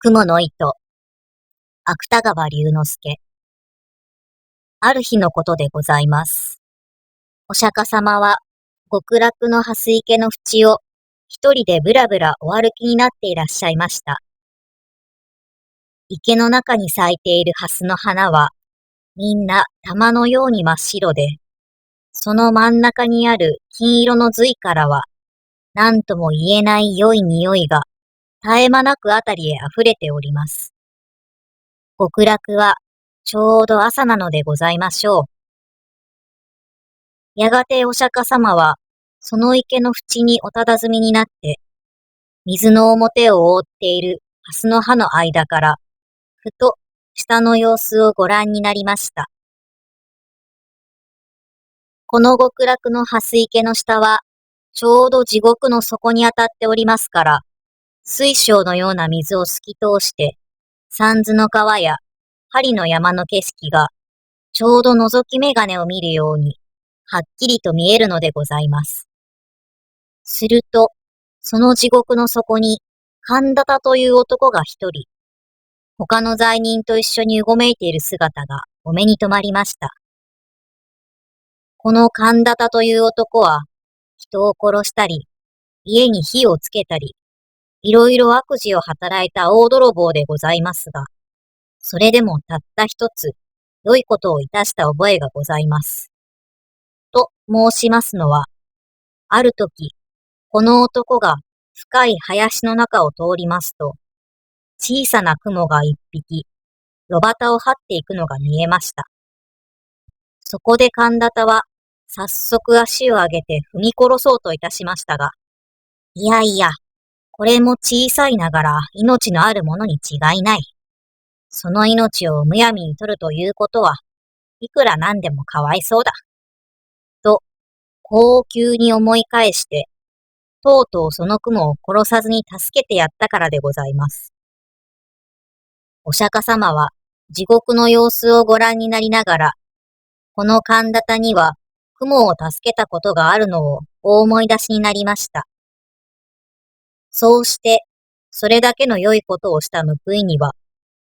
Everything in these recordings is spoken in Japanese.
雲の糸、芥川龍之介。ある日のことでございます。お釈迦様は、極楽の蓮池の淵を、一人でぶらぶらお歩きになっていらっしゃいました。池の中に咲いている蓮の花は、みんな玉のように真っ白で、その真ん中にある金色の髄からは、何とも言えない良い匂いが、絶え間なくあたりへ溢れております。極楽はちょうど朝なのでございましょう。やがてお釈迦様は、その池の淵にお佇みになって、水の表を覆っている蓮の葉の間から、ふと下の様子をご覧になりました。この極楽の蓮池の下は、ちょうど地獄の底に当たっておりますから、水晶のような水を透き通して、三途の川や針の山の景色が、ちょうど覗き眼鏡を見るように、はっきりと見えるのでございます。すると、その地獄の底に、神田田という男が一人、他の罪人と一緒にうごめいている姿がお目に留まりました。この神田田という男は、人を殺したり、家に火をつけたり、いろいろ悪事を働いた大泥棒でございますが、それでもたった一つ、良いことをいたした覚えがございます。と申しますのは、あるとき、この男が深い林の中を通りますと、小さな雲が一匹、炉端を張っていくのが見えました。そこで神田田は、早速足を上げて踏み殺そうといたしましたが、いやいや、これも小さいながら命のあるものに違いない。その命をむやみに取るということは、いくらなんでもかわいそうだ。と、こう急に思い返して、とうとうその雲を殺さずに助けてやったからでございます。お釈迦様は地獄の様子をご覧になりながら、この神田田には雲を助けたことがあるのをお思い出しになりました。そうして、それだけの良いことをした報いには、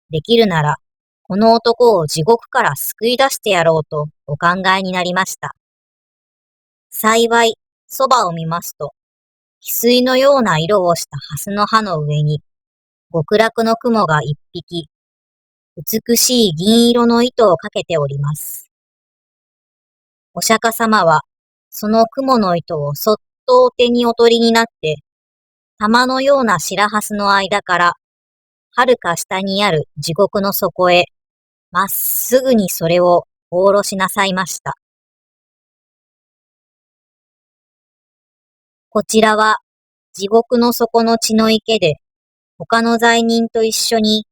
できるなら、この男を地獄から救い出してやろうとお考えになりました。幸い、そばを見ますと、翡翠のような色をした蓮の葉の上に、極楽の雲が一匹、美しい銀色の糸をかけております。お釈迦様は、その雲の糸をそっとお手にお取りになって、玉のような白蓮の間から、遥か下にある地獄の底へ、まっすぐにそれをお下ろしなさいました。こちらは、地獄の底の血の池で、他の罪人と一緒に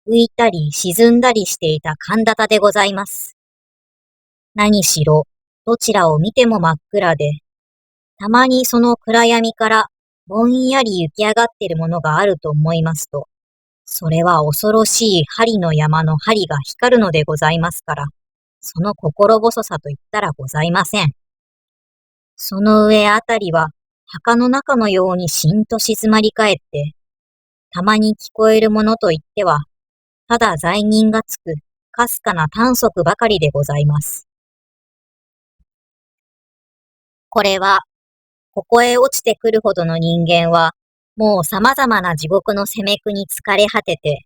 浮いたり沈んだりしていた神田田でございます。何しろ、どちらを見ても真っ暗で、たまにその暗闇からぼんやり浮き上がっているものがあると思いますと、それは恐ろしい針の山の針が光るのでございますから、その心細さといったらございません。その上あたりは墓の中のようにしんと静まり返って、たまに聞こえるものといっては、ただ罪人がつくかすかな短足ばかりでございます。これは、ここへ落ちてくるほどの人間は、もう様々な地獄の責め苦に疲れ果てて、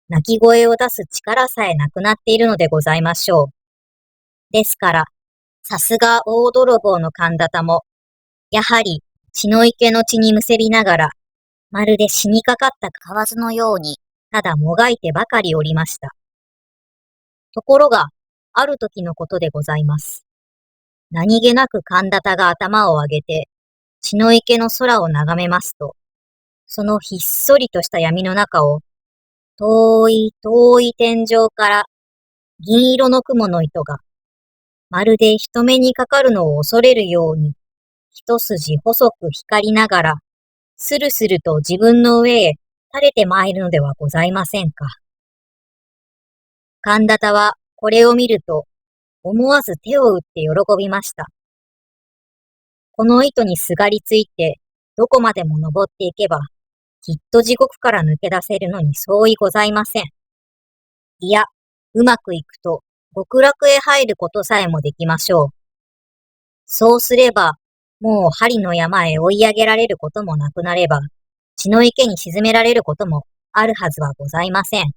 鳴き声を出す力さえなくなっているのでございましょう。ですから、さすが大泥棒の神田田も、やはり血の池の血にむせびながら、まるで死にかかった蛙のように、ただもがいてばかりおりました。ところが、ある時のことでございます。何気なく神田田が頭を上げて、血の池の空を眺めますと、そのひっそりとした闇の中を、遠い遠い天井から銀色の雲の糸が、まるで人目にかかるのを恐れるように、一筋細く光りながら、スルスルと自分の上へ垂れて参るのではございませんか。神田田はこれを見ると、思わず手を打って喜びました。この糸にすがりついて、どこまでも登っていけば、きっと地獄から抜け出せるのに相違ございません。いや、うまくいくと、極楽へ入ることさえもできましょう。そうすれば、もう針の山へ追い上げられることもなくなれば、血の池に沈められることもあるはずはございません。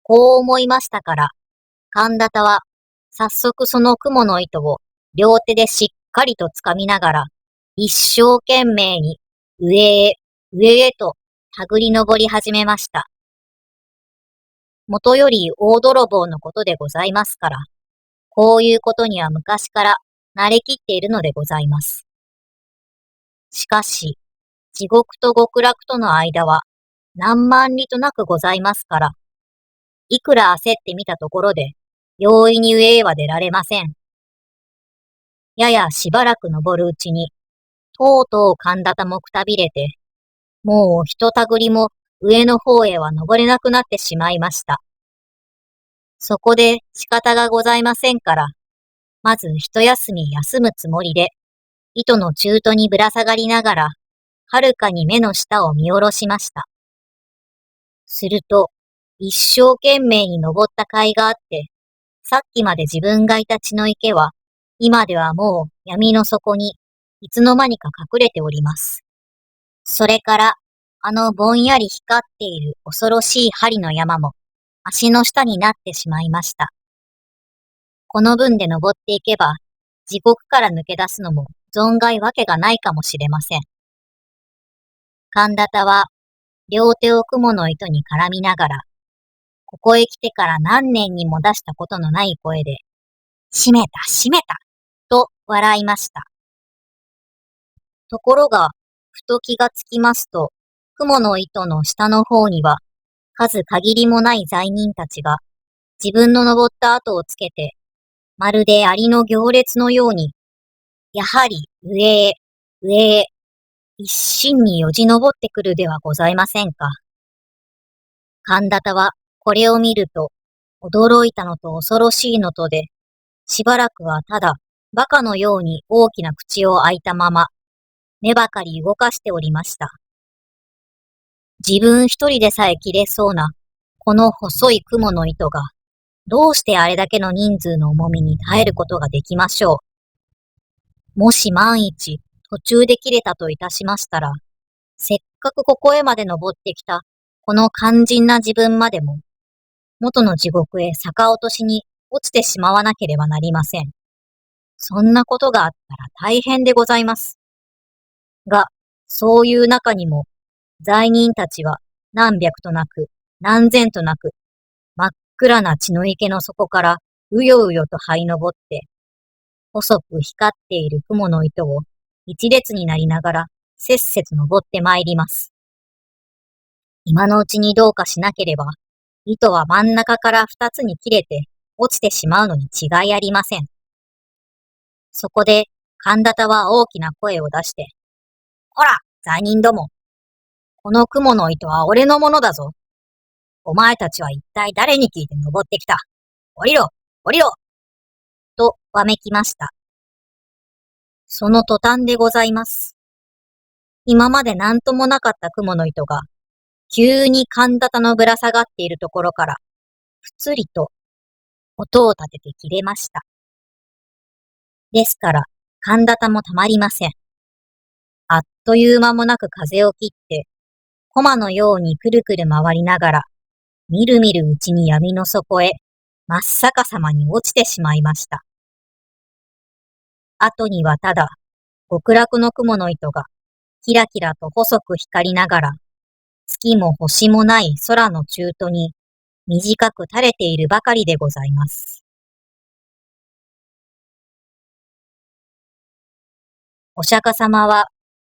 こう思いましたから、神田田は、早速その雲の糸を両手でしっかりと掴みながら、一生懸命に上へ、上へと手繰り登り始めました。もとより大泥棒のことでございますから、こういうことには昔から慣れきっているのでございます。しかし、地獄と極楽との間は何万里となくございますから、いくら焦ってみたところで、容易に上へは出られません。ややしばらく登るうちに、とうとう神田田もくたびれて、もうひとたぐりも上の方へは登れなくなってしまいました。そこで仕方がございませんから、まず一休み休むつもりで、糸の中途にぶら下がりながら、はるかに目の下を見下ろしました。すると、一生懸命に登った甲斐があって、さっきまで自分がいた血の池は、今ではもう闇の底にいつの間にか隠れております。それから、あのぼんやり光っている恐ろしい針の山も足の下になってしまいました。この分で登っていけば、地獄から抜け出すのも存外わけがないかもしれません。神田田は両手を雲の糸に絡みながら、ここへ来てから何年にも出したことのない声で、閉めた閉めたと笑いました。ところが、ふと気がつきますと、雲の糸の下の方には、数限りもない罪人たちが、自分の登った後をつけて、まるでアリの行列のように、やはり上へ、上へ、一心によじ登ってくるではございませんか。神田田はこれを見ると、驚いたのと恐ろしいのとで、しばらくはただ、馬鹿のように大きな口を開いたまま、目ばかり動かしておりました。自分一人でさえ切れそうな、この細い雲の糸が、どうしてあれだけの人数の重みに耐えることができましょう。もし万一、途中で切れたといたしましたら、せっかくここへまで登ってきた、この肝心な自分までも、元の地獄へ逆落としに落ちてしまわなければなりません。そんなことがあったら大変でございます。が、そういう中にも、罪人たちは何百となく、何千となく、真っ暗な血の池の底から、うようよと這い登って、細く光っている雲の糸を一列になりながら、せっせと登ってまいります。今のうちにどうかしなければ、糸は真ん中から二つに切れて、落ちてしまうのに違いありません。そこで、神田田は大きな声を出して、こら、罪人ども。この雲の糸は俺のものだぞ。お前たちは一体誰に聞いて登ってきた。降りろ、降りろとわめきました。その途端でございます。今まで何ともなかった雲の糸が、急に神田田のぶら下がっているところから、ふつりと音を立てて切れました。ですから、神田田もたまりません。あっという間もなく風を切って、コマのようにくるくる回りながら、みるみるうちに闇の底へ、真っ逆さまに落ちてしまいました。後にはただ、極楽の雲の糸が、キラキラと細く光りながら、月も星もない空の中途に、短く垂れているばかりでございます。お釈迦様は、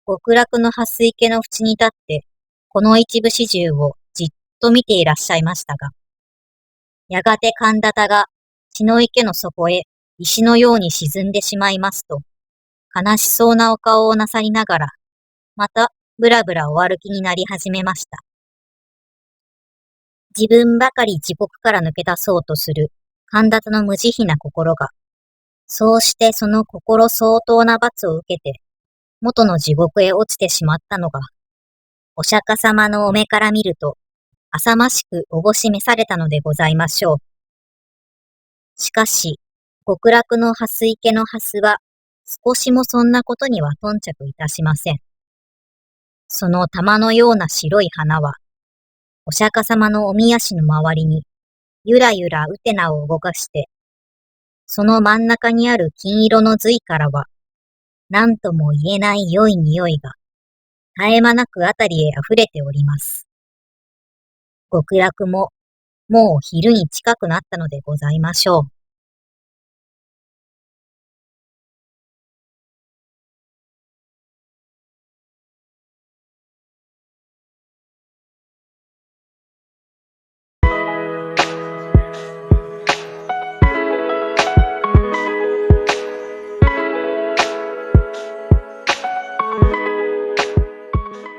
極楽の蓮池の淵に立って、この一部始終をじっと見ていらっしゃいましたが、やがて神田田が血の池の底へ石のように沈んでしまいますと、悲しそうなお顔をなさりながら、またぶらぶらお歩きになり始めました。自分ばかり地獄から抜け出そうとする神田田の無慈悲な心が、そうしてその心相当な罰を受けて、元の地獄へ落ちてしまったのが、お釈迦様のお目から見ると、浅ましくおぼしめされたのでございましょう。しかし、極楽の蓮池の蓮は、少しもそんなことには頓着いたしません。その玉のような白い花は、お釈迦様のおみ足の周りに、ゆらゆらうてなを動かして、その真ん中にある金色の髄からは、何とも言えない良い匂いが、絶え間なくあたりへ溢れております。極楽も、もう昼に近くなったのでございましょう。